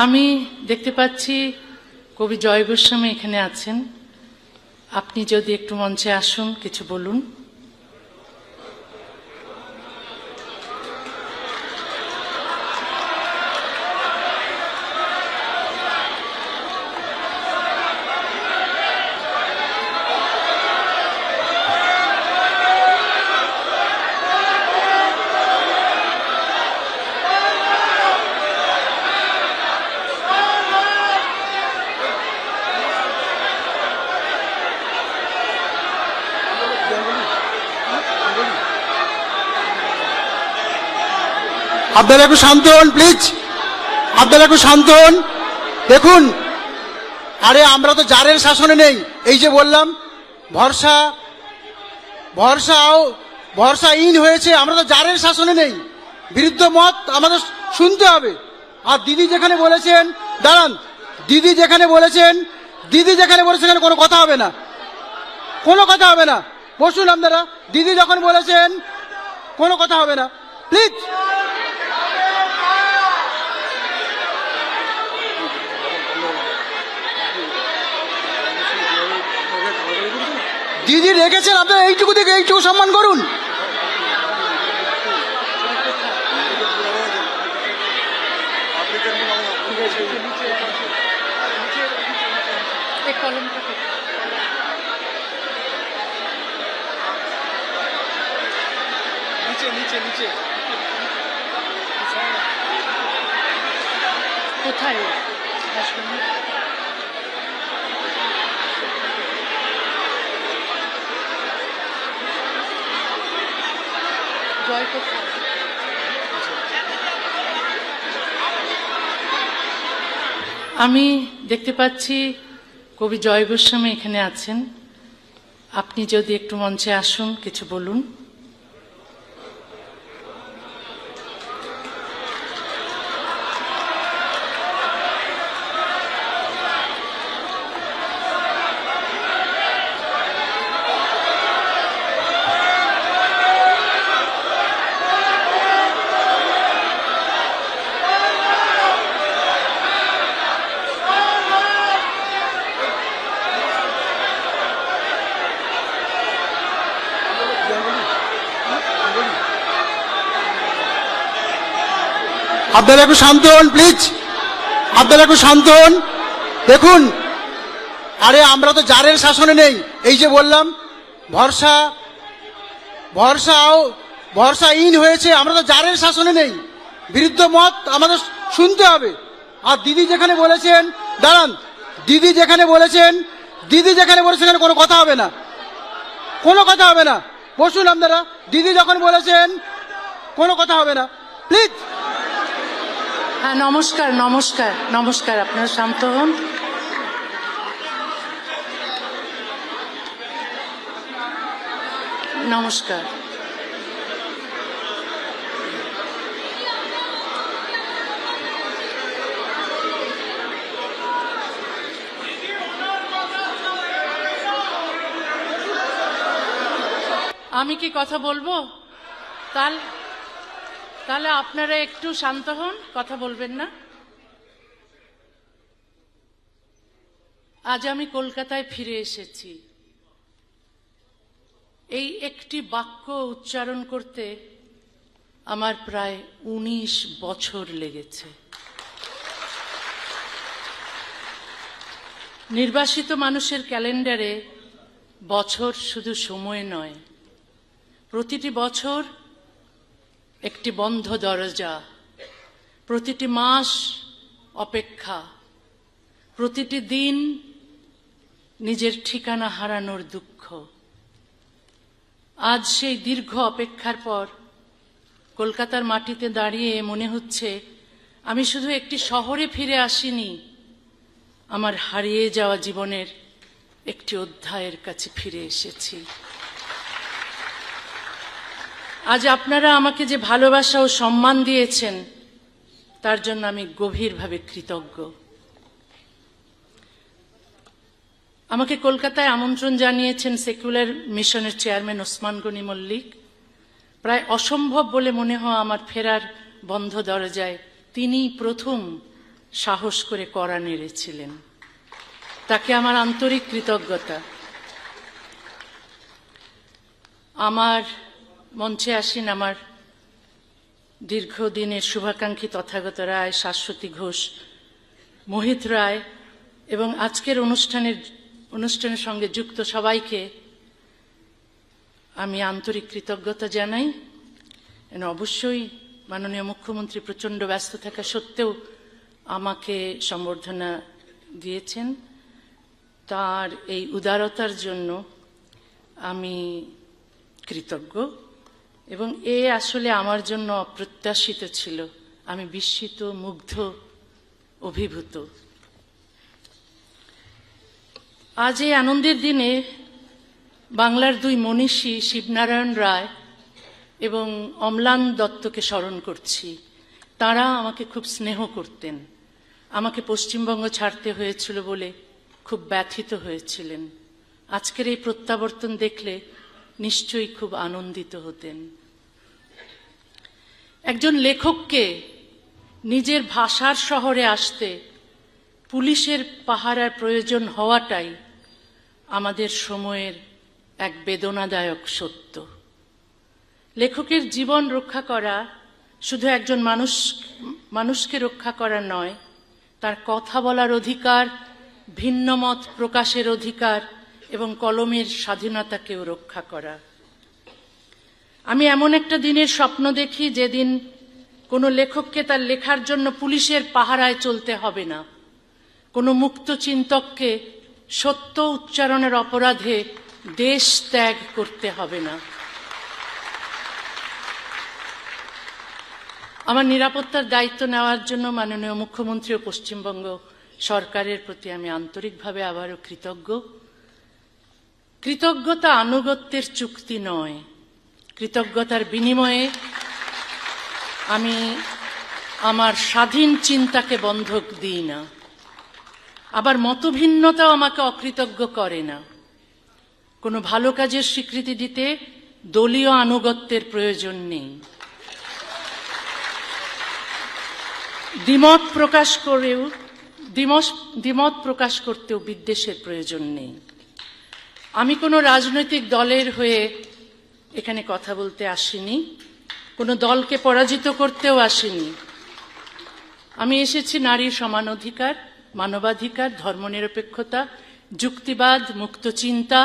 আমি দেখতে পাচ্ছি কবি জয় গোস্বামী এখানে আছেন। আপনি যদি একটু মঞ্চে আসুন, কিছু বলুন। আপনারা একটু শান্ত হন প্লিজ, আপনারা একটু শান্ত হন। দেখুন, আরে আমরা তো জারের শাসনে নেই। এই যে বললাম ভরসা ইন হয়েছে, আমরা তো জারের শাসনে নেই। বিরুদ্ধ মত আমাদের শুনতে হবে। আর দিদি যেখানে বলেছেন, দাঁড়ান, দিদি যেখানে বলেছেন কোনো কথা হবে না, কোনো কথা হবে না। বসুন আপনারা, দিদি যখন বলেছেন কোনো কথা হবে না, প্লিজ। দিদি রেখেছেন, আপনারা এইটুকু থেকে এইটুকু সম্মান করুন। কোথায় জয় কোথায়? আমি দেখতে পাচ্ছি কবি জয় গোস্বামী এখানে আছেন। আপনি যদি একটু মঞ্চে আসুন, কিছু বলুন। আপনারা একটু শান্ত হন প্লিজ, আপনারা একটু শান্ত হন। দেখুন, আরে আমরা তো জারের শাসনে নেই। এই যে বললাম ভরসা ইন হয়েছে, আমরা তো জারের শাসনে নেই। বিরুদ্ধ মত আমাদের শুনতে হবে। আর দিদি যেখানে বলেছেন, দাঁড়ান, দিদি যেখানে বলেছেন কোনো কথা হবে না, কোনো কথা হবে না। বসুন আপনারা, দিদি যখন বলেছেন কোনো কথা হবে না, প্লিজ। হ্যাঁ, নমস্কার নমস্কার নমস্কার, আপনারা শান্ত হন। নমস্কার। আমি কি কথা বলবো? তাহলে আপনারা একটু শান্ত হন, কথা বলবেন না। আজ আমি কলকাতায় ফিরে এসেছি। এই একটি বাক্য উচ্চারণ করতে আমার প্রায় 19 বছর লেগেছে। নির্বাসিত মানুষের ক্যালেন্ডারে বছর শুধু সময় নয়, প্রতিটি বছর একটি বন্ধ দরজা, প্রতিটি মাস অপেক্ষা, প্রতিটি দিন নিজের ঠিকানা হারানোর দুঃখ। আজ সেই দীর্ঘ অপেক্ষার পর কলকাতার মাটিতে দাঁড়িয়ে মনে হচ্ছে আমি শুধু একটি শহরে ফিরে আসিনি, আমার হারিয়ে যাওয়া জীবনের একটি অধ্যায়ের কাছে ফিরে এসেছি। আজ আপনারা আমাকে যে ভালোবাসা ও সম্মান দিয়েছেন তার জন্য আমি গভীরভাবে কৃতজ্ঞ। আমাকে কলকাতায় আমন্ত্রণ জানিয়েছেন সেকুলার মিশনের চেয়ারম্যান ওসমান গনি মল্লিক। প্রায় অসম্ভব বলে মনে হয় আমার ফেরার বন্ধ দরজায় তিনিই প্রথম সাহস করে কড়া নেড়েছিলেন। তাকে আমার আন্তরিক কৃতজ্ঞতা। আমার মঞ্চে আসেন আমার দীর্ঘদিনের শুভাকাঙ্ক্ষী তথাগত রায়, শাশ্বতী ঘোষ, মোহিত রায় এবং আজকের অনুষ্ঠানের সঙ্গে যুক্ত সবাইকে আমি আন্তরিক কৃতজ্ঞতা জানাই। অবশ্যই মাননীয় মুখ্যমন্ত্রী প্রচণ্ড ব্যস্ত থাকা সত্ত্বেও আমাকে সম্বর্ধনা দিয়েছেন। তার এই উদারতার জন্য আমি কৃতজ্ঞ এবং এ আসলে আমার জন্য অপ্রত্যাশিত ছিল। আমি বিস্মিত, মুগ্ধ, অভিভূত। আজ এই আনন্দের দিনে বাংলার দুই মনীষী শিবনারায়ণ রায় এবং অম্লান দত্তকে স্মরণ করছি। তারা আমাকে খুব স্নেহ করতেন। আমাকে পশ্চিমবঙ্গ ছাড়তে হয়েছিল বলে খুব ব্যথিত হয়েছিলেন। আজকের এই প্রত্যাবর্তন দেখলে নিশ্চয়ই খুব আনন্দিত হতেন। একজন লেখককে নিজের ভাষার শহরে আসতে পুলিশের পাহারার প্রয়োজন হওয়াটাই আমাদের সময়ের এক বেদনাদায়ক সত্য। লেখকের জীবন রক্ষা করা শুধু একজন মানুষকে রক্ষা করা নয়, তার কথা বলার অধিকার, ভিন্ন মত প্রকাশের অধিকার এবং কলমের স্বাধীনতাকেও রক্ষা করা। আমি এমন একটা দিনের স্বপ্ন দেখি যেদিন কোনো লেখককে তার লেখার জন্য পুলিশের পাহারায় চলতে হবে না, কোনো মুক্ত চিন্তককে সত্য উচ্চারণের অপরাধে দেশ ত্যাগ করতে হবে না। আমার নিরাপত্তার দায়িত্ব নেওয়ার জন্য মাননীয় মুখ্যমন্ত্রী ও পশ্চিমবঙ্গ সরকারের প্রতি আমি আন্তরিকভাবে আবারও কৃতজ্ঞ। কৃতজ্ঞতা আনুগত্যের চুক্তি নয়। কৃতজ্ঞতার বিনিময়ে আমি আমার স্বাধীন চিন্তাকে বন্ধক দিই না। আবার মতভিন্নতাও আমাকে অকৃতজ্ঞ করে না। কোনো ভালো কাজের স্বীকৃতি দিতে দলীয় আনুগত্যের প্রয়োজন নেই। দ্বিমত প্রকাশ করতেও বিদ্বেষের প্রয়োজন নেই। আমি কোনো রাজনৈতিক দলের হয়ে এখানে কথা বলতে আসিনি, কোনো দলকে পরাজিত করতেও আসিনি। আমি এসেছি নারীর সমান অধিকার, মানবাধিকার, ধর্মনিরপেক্ষতা, যুক্তিবাদ, মুক্ত চিন্তা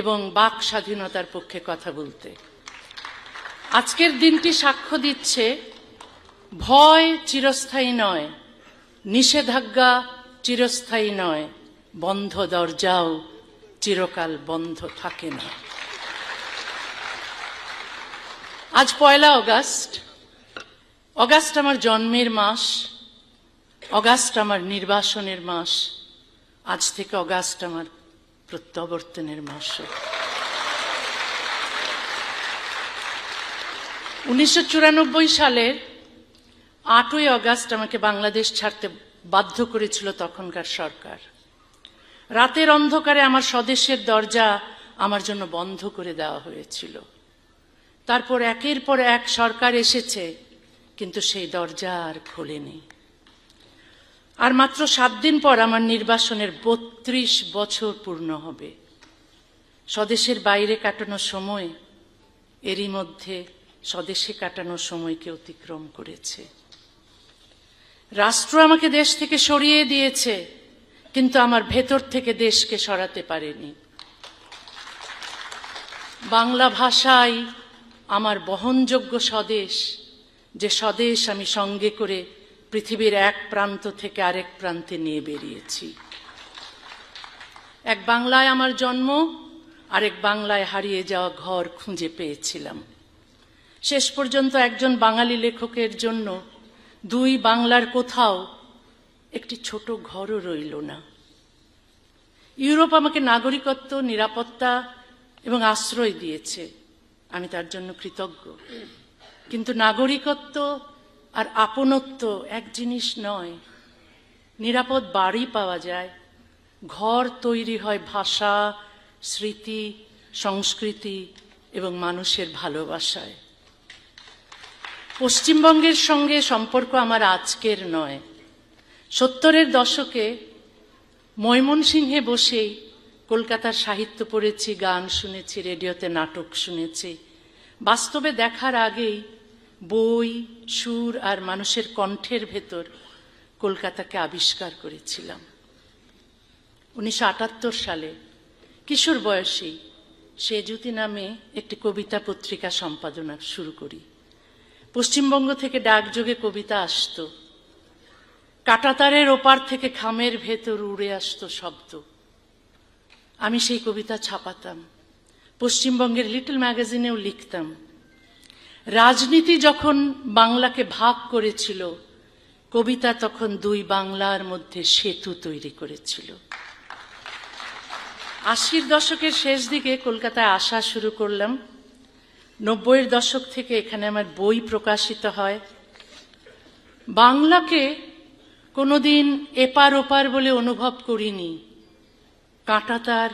এবং বাক স্বাধীনতার পক্ষে কথা বলতে। আজকের দিনটি সাক্ষ্য দিচ্ছে ভয় চিরস্থায়ী নয়, নিষেধাজ্ঞা চিরস্থায়ী নয়, বন্ধ দরজাও চিরকাল বন্ধ থাকে না। আজ 1 অগাস্ট। অগাস্ট আমার জন্মের মাস, অগাস্ট আমার নির্বাসনের মাস। আজ থেকে অগাস্ট আমার প্রত্যাবর্তনের মাসও। 1994 সালের 8ই অগাস্ট আমাকে বাংলাদেশ ছাড়তে বাধ্য করেছিল তখনকার সরকার। রাতের অন্ধকারে আমার স্বদেশের দরজা আমার জন্য বন্ধ করে দেওয়া হয়েছিল। তারপর একের পর এক সরকার এসেছে, কিন্তু সেই দরজা আর খোলেনি। আর মাত্র 7 দিন পর আমার নির্বাসনের 32 বছর পূর্ণ হবে। স্বদেশের বাইরে কাটানো সময় এরই মধ্যে স্বদেশে কাটানো সময়কে অতিক্রম করেছে। রাষ্ট্র আমাকে দেশ থেকে সরিয়ে দিয়েছে, কিন্তু আমার ভেতর থেকে দেশকে সরাতে পারেনি। বাংলা ভাষাই আমার বহনযোগ্য স্বদেশ, যে স্বদেশ আমি সঙ্গে করে পৃথিবীর এক প্রান্ত থেকে আরেক প্রান্তে নিয়ে বেরিয়েছি। এক বাংলায় আমার জন্ম, আরেক বাংলায় হারিয়ে যাওয়া ঘর খুঁজে পেয়েছিলাম। শেষ পর্যন্ত একজন বাঙালি লেখকের জন্য 2 বাংলার কোথাও একটি ছোট ঘরও রইল না। ইউরোপ আমাকে নাগরিকত্ব, নিরাপত্তা এবং আশ্রয় দিয়েছে, আমি তার জন্য কৃতজ্ঞ। কিন্তু নাগরিকত্ব আর আপনত্ব এক জিনিস নয়। নিরাপদ বাড়ি পাওয়া যায়, ঘর তৈরি হয় ভাষা, স্মৃতি, সংস্কৃতি এবং মানুষের ভালোবাসায়। পশ্চিমবঙ্গের সঙ্গে সম্পর্ক আমার আজকের নয়। 70-এর দশকে ময়মনসিংহে বসেই কলকাতার সাহিত্য পড়েছি, গান শুনেছি, রেডিওতে নাটক শুনেছি। বাস্তবে দেখার আগেই বই, সুর আর মানুষের কণ্ঠের ভেতর কলকাতাকে আবিষ্কার করেছিলাম। 1978 সালে কিশোর বয়সী সেজুতি নামে একটি কবিতা পত্রিকা সম্পাদনা শুরু করি। পশ্চিমবঙ্গ থেকে ডাকযোগে কবিতা আসতো, কাঁটাতারের ওপার থেকে খামের ভেতর উড়ে আসতো শব্দ। আমি সেই কবিতা ছাপাতাম, পশ্চিমবঙ্গের লিটল ম্যাগাজিনেও লিখতাম। রাজনীতি যখন বাংলাকে ভাগ করেছিল, কবিতা তখন দুই বাংলার মধ্যে সেতু তৈরি করেছিল। 80-র দশকের শেষ দিকে কলকাতায় আসা শুরু করলাম। 90-এর দশক থেকে এখানে আমার বই প্রকাশিত হয়। বাংলাকে কোনোদিন এপার ওপার বলে অনুভব করিনি। কাঁটাতার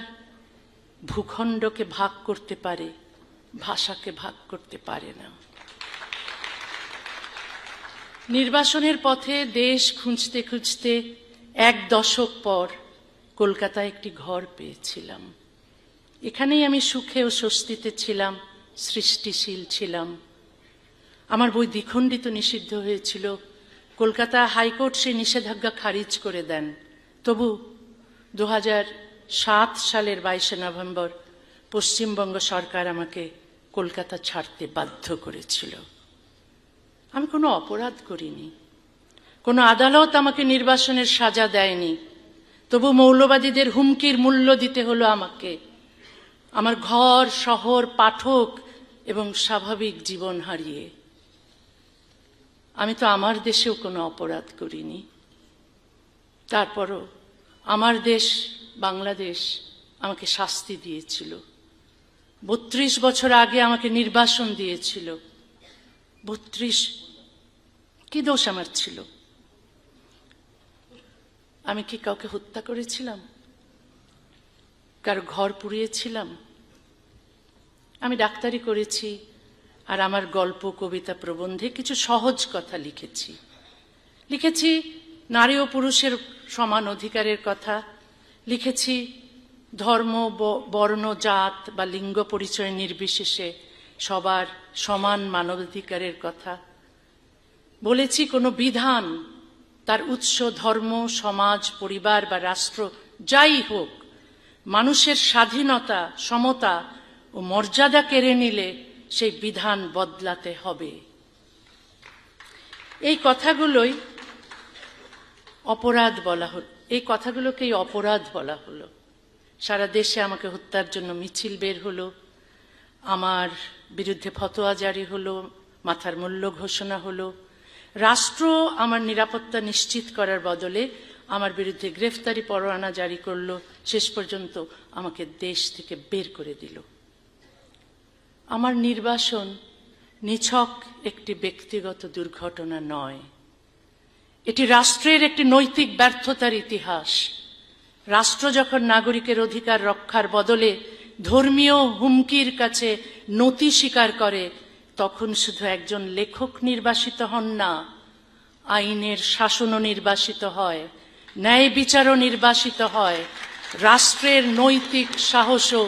ভূখণ্ডকে ভাগ করতে পারে, ভাষাকে ভাগ করতে পারে না। নির্বাসনের পথে দেশ খুঁজতে খুঁজতে 1 দশক পর কলকাতায় একটি ঘর পেয়েছিলাম। এখানেই আমি সুখে ও স্বস্তিতে ছিলাম, সৃষ্টিশীল ছিলাম। আমার বই দ্বিখণ্ডিত নিষিদ্ধ হয়েছিল। কলকাতা হাইকোর্ট সেই নিষেধাজ্ঞা খারিজ করে দেন। তবু 2007 সালের 22শে নভেম্বর পশ্চিমবঙ্গ সরকার আমাকে কলকাতা ছাড়তে বাধ্য করেছিল। আমি কোনো অপরাধ করিনি, কোনো আদালত আমাকে নির্বাসনের সাজা দেয়নি। তবু মৌলবাদীদের হুমকির মূল্য দিতে হলো আমাকে। আমার ঘর, শহর, পাঠক এবং স্বাভাবিক জীবন হারিয়ে। আমি তো আমার দেশেও কোনো অপরাধ করিনি। তারপরও আমার দেশ বাংলাদেশ আমাকে শাস্তি দিয়েছিল। 32 বছর আগে আমাকে নির্বাসন দিয়েছিল। 32 কি দোষ আমার ছিল? আমি কি কাউকে হত্যা করেছিলাম? কারো ঘর পুড়িয়েছিলাম? আমি ডাক্তারি করেছি, আর আমার গল্প, কবিতা, প্রবন্ধে কিছু সহজ কথা লিখেছি। লিখেছি নারী ও পুরুষের সমান অধিকারের কথা, লিখেছি ধর্ম, বর্ণ, জাত বা লিঙ্গ পরিচয় নির্বিশেষে সবার সমান মানবাধিকারের কথা। বলেছি কোনো বিধান, তার উৎস ধর্ম, সমাজ, পরিবার বা রাষ্ট্র যাই হোক, মানুষের স্বাধীনতা, সমতা ও মর্যাদা কেড়ে নিলে সেই বিধান বদলাতে হবে। এই কথাগুলোই অপরাধ বলা হলো, এই কথাগুলোকেই অপরাধ বলা হলো। সারা দেশে আমাকে হত্যার জন্য মিছিল বের হলো, আমার বিরুদ্ধে ফতোয়া জারি হলো, মাথার মূল্য ঘোষণা হলো। রাষ্ট্র আমার নিরাপত্তা নিশ্চিত করার বদলে আমার বিরুদ্ধে গ্রেফতারি পরোয়ানা জারি করলো, শেষ পর্যন্ত আমাকে দেশ থেকে বের করে দিল। আমার নির্বাসন নিছক একটি ব্যক্তিগত দুর্ঘটনা নয়, এটি রাষ্ট্রের একটি নৈতিক ব্যর্থতার ইতিহাস। রাষ্ট্র যখন নাগরিকের অধিকার রক্ষার বদলে ধর্মীয় হুমকির কাছে নতি স্বীকার করে, তখন শুধু একজন লেখক নির্বাসিত হন না, আইনের শাসনও নির্বাসিত হয়, ন্যায় বিচারও নির্বাসিত হয়, রাষ্ট্রের নৈতিক সাহসও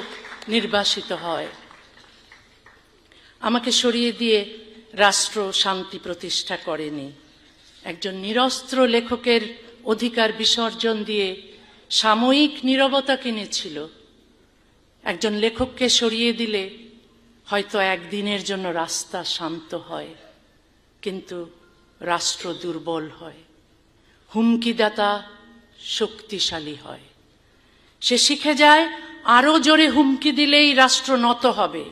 নির্বাসিত হয়। আমাকে সরিয়ে দিয়ে রাষ্ট্র শান্তি প্রতিষ্ঠা করেনি। একজন নিরস্ত্র লেখকের অধিকার বিসর্জন দিয়ে সাময়িক নীরবতা কিনেছিল। একজন লেখককে সরিয়ে দিলে হয়তো একদিনের জন্য রাস্তা শান্ত হয়, কিন্তু রাষ্ট্র দুর্বল হয়, হুমকিদাতা শক্তিশালী হয়। সে শিখে যায় আরো জোরে হুমকি দিলেই রাষ্ট্র নত হবে।